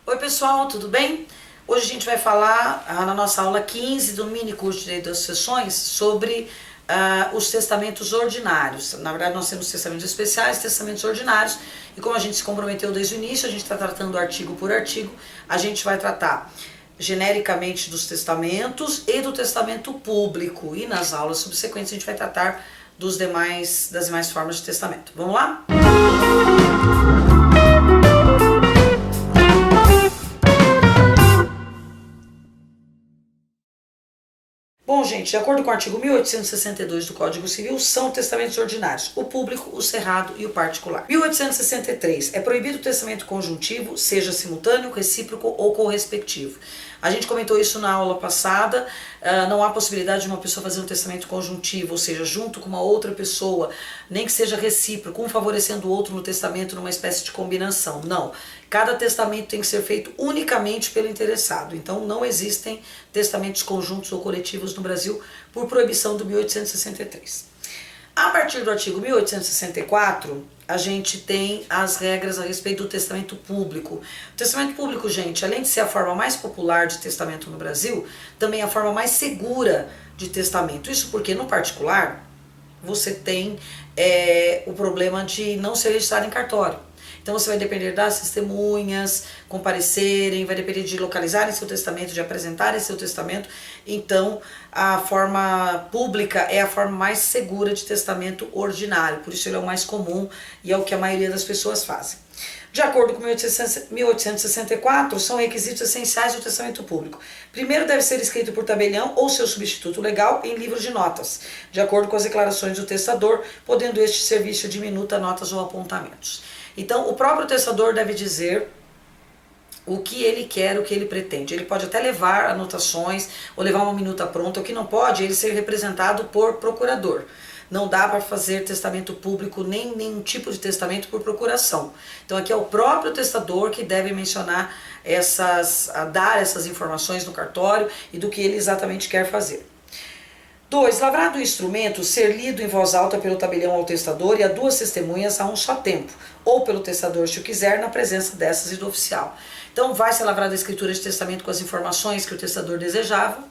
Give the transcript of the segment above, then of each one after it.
Oi pessoal, tudo bem? Hoje a gente vai falar na nossa aula 15 do mini curso de Direito das Sucessões sobre os testamentos ordinários. Na verdade nós temos testamentos especiais, testamentos ordinários, e como a gente se comprometeu desde o início, a gente está tratando artigo por artigo, a gente vai tratar genericamente dos testamentos e do testamento público, e nas aulas subsequentes a gente vai tratar das demais formas de testamento. Vamos lá? Bom, gente, de acordo com o artigo 1862 do Código Civil, são testamentos ordinários: o público, o cerrado e o particular. 1863, é proibido o testamento conjuntivo, seja simultâneo, recíproco ou correspectivo. A gente comentou isso na aula passada, não há possibilidade de uma pessoa fazer um testamento conjuntivo, ou seja, junto com uma outra pessoa, nem que seja recíproco, um favorecendo o outro no testamento, numa espécie de combinação. Não. Cada testamento tem que ser feito unicamente pelo interessado. Então não existem testamentos conjuntos ou coletivos no Brasil por proibição do 1863. A partir do artigo 1864, a gente tem as regras a respeito do testamento público. O testamento público, gente, além de ser a forma mais popular de testamento no Brasil, também é a forma mais segura de testamento. Isso porque, no particular, você tem o problema de não ser registrado em cartório. Então você vai depender das testemunhas comparecerem, vai depender de localizarem seu testamento, de apresentarem seu testamento. Então a forma pública é a forma mais segura de testamento ordinário, por isso ele é o mais comum e é o que a maioria das pessoas fazem. De acordo com 1864, são requisitos essenciais do testamento público. Primeiro, deve ser escrito por tabelião ou seu substituto legal em livro de notas, de acordo com as declarações do testador, podendo este serviço de minuta, notas ou apontamentos. Então, o próprio testador deve dizer o que ele quer, o que ele pretende. Ele pode até levar anotações ou levar uma minuta pronta. O que não pode é ele ser representado por procurador. Não dá para fazer testamento público, nem nenhum tipo de testamento por procuração. Então aqui é o próprio testador que deve mencionar dar essas informações no cartório e do que ele exatamente quer fazer. 2. Lavrado o instrumento ser lido em voz alta pelo tabelião ao testador e a duas testemunhas a um só tempo, ou pelo testador, se o quiser, na presença dessas e do oficial. Então vai ser lavrada a escritura de testamento com as informações que o testador desejava,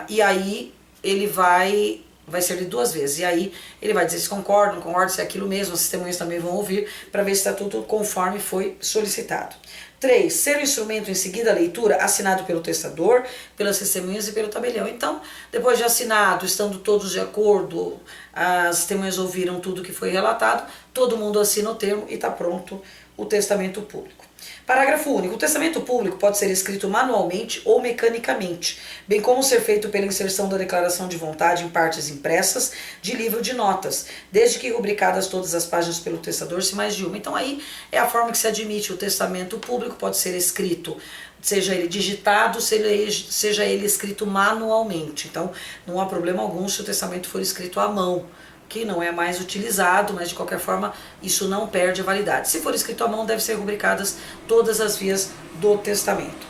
e aí ele vai ser lido duas vezes, e aí ele vai dizer se concorda, não concorda, se é aquilo mesmo, as testemunhas também vão ouvir, para ver se está tudo conforme foi solicitado. 3. Ser o instrumento em seguida a leitura assinado pelo testador, pelas testemunhas e pelo tabelião. Então, depois de assinado, estando todos de acordo, as testemunhas ouviram tudo que foi relatado, todo mundo assina o termo e está pronto o testamento público. Parágrafo único. O testamento público pode ser escrito manualmente ou mecanicamente, bem como ser feito pela inserção da declaração de vontade em partes impressas de livro de notas, desde que rubricadas todas as páginas pelo testador, se mais de uma. Então aí é a forma que se admite. O testamento público pode ser escrito, seja ele digitado, seja ele escrito manualmente. Então não há problema algum se o testamento for escrito à mão, que não é mais utilizado, mas de qualquer forma isso não perde a validade. Se for escrito à mão, devem ser rubricadas todas as vias do testamento.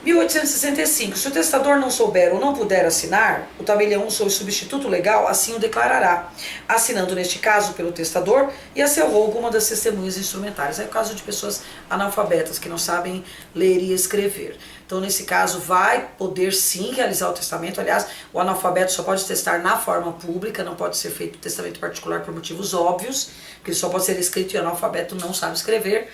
1865. Se o testador não souber ou não puder assinar, o tabelião ou seu substituto legal assim o declarará, assinando neste caso pelo testador e a seu rogo uma das testemunhas instrumentais. É o caso de pessoas analfabetas que não sabem ler e escrever. Então, nesse caso, vai poder sim realizar o testamento. Aliás, o analfabeto só pode testar na forma pública, não pode ser feito testamento particular por motivos óbvios, porque ele só pode ser escrito e o analfabeto não sabe escrever.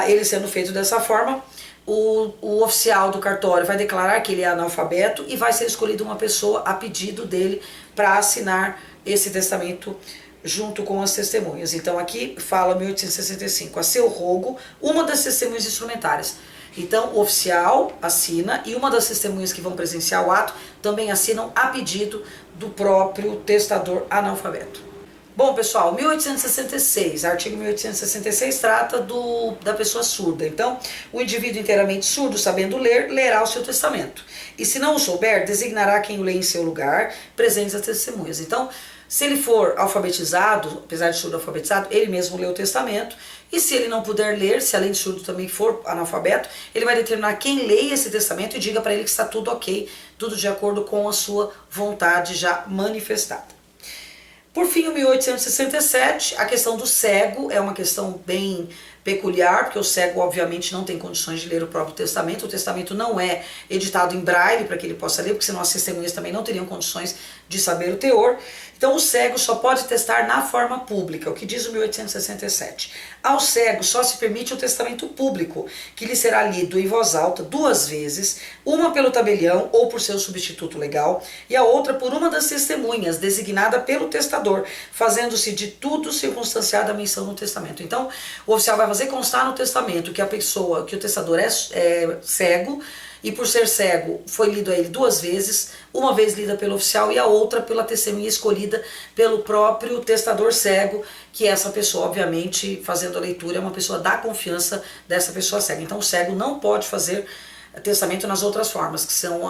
Ele sendo feito dessa forma, o oficial do cartório vai declarar que ele é analfabeto e vai ser escolhida uma pessoa a pedido dele para assinar esse testamento junto com as testemunhas. Então aqui fala 1865, a seu rogo, uma das testemunhas instrumentárias. Então o oficial assina e uma das testemunhas que vão presenciar o ato também assinam a pedido do próprio testador analfabeto. Bom, pessoal, 1866, artigo 1866 trata da pessoa surda. Então, o indivíduo inteiramente surdo, sabendo ler, lerá o seu testamento. E se não o souber, designará quem o lê em seu lugar, presentes as testemunhas. Então, se ele for alfabetizado, apesar de surdo alfabetizado, ele mesmo lê o testamento. E se ele não puder ler, se além de surdo também for analfabeto, ele vai determinar quem leia esse testamento e diga para ele que está tudo ok, tudo de acordo com a sua vontade já manifestada. Por fim, o 1867, a questão do cego é uma questão bem peculiar, porque o cego obviamente não tem condições de ler o próprio testamento. O testamento não é editado em braille para que ele possa ler, porque senão as testemunhas também não teriam condições de saber o teor. Então o cego só pode testar na forma pública, o que diz o 1867. Ao cego só se permite o testamento público, que lhe será lido em voz alta 2 vezes, uma pelo tabelião ou por seu substituto legal, e a outra por uma das testemunhas, designada pelo testador, fazendo-se de tudo circunstanciada a menção no testamento. Então, o oficial vai fazer constar no testamento que a pessoa, que o testador é cego, e por ser cego foi lido a ele 2 vezes, uma vez lida pelo oficial e a outra pela testemunha escolhida pelo próprio testador cego, que essa pessoa, obviamente, fazendo a leitura, é uma pessoa da confiança dessa pessoa cega. Então o cego não pode fazer testamento nas outras formas, que são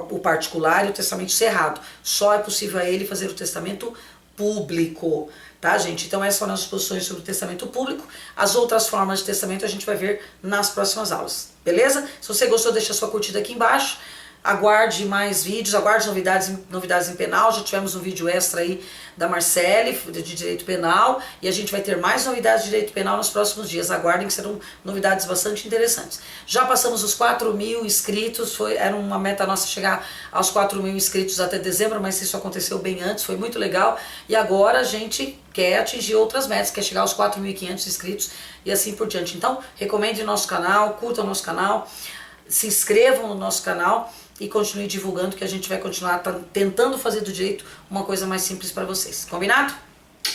o particular e o testamento cerrado. Só é possível a ele fazer o testamento público, tá, gente? Então essas foram as exposições sobre o testamento público. As outras formas de testamento a gente vai ver nas próximas aulas, beleza? Se você gostou, deixa sua curtida aqui embaixo. Aguarde mais vídeos, aguarde novidades em penal. Já tivemos um vídeo extra aí da Marcele, de direito penal, e a gente vai ter mais novidades de direito penal nos próximos dias. Aguardem que serão novidades bastante interessantes. Já passamos os 4.000 inscritos, era uma meta nossa chegar aos 4.000 inscritos até dezembro, mas isso aconteceu bem antes, foi muito legal, e agora a gente quer atingir outras metas, quer chegar aos 4.500 inscritos e assim por diante. Então, recomende o nosso canal, curta o nosso canal, se inscrevam no nosso canal e continue divulgando, que a gente vai continuar tentando fazer do direito uma coisa mais simples para vocês. Combinado?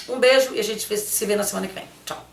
Um beijo e a gente se vê na semana que vem. Tchau!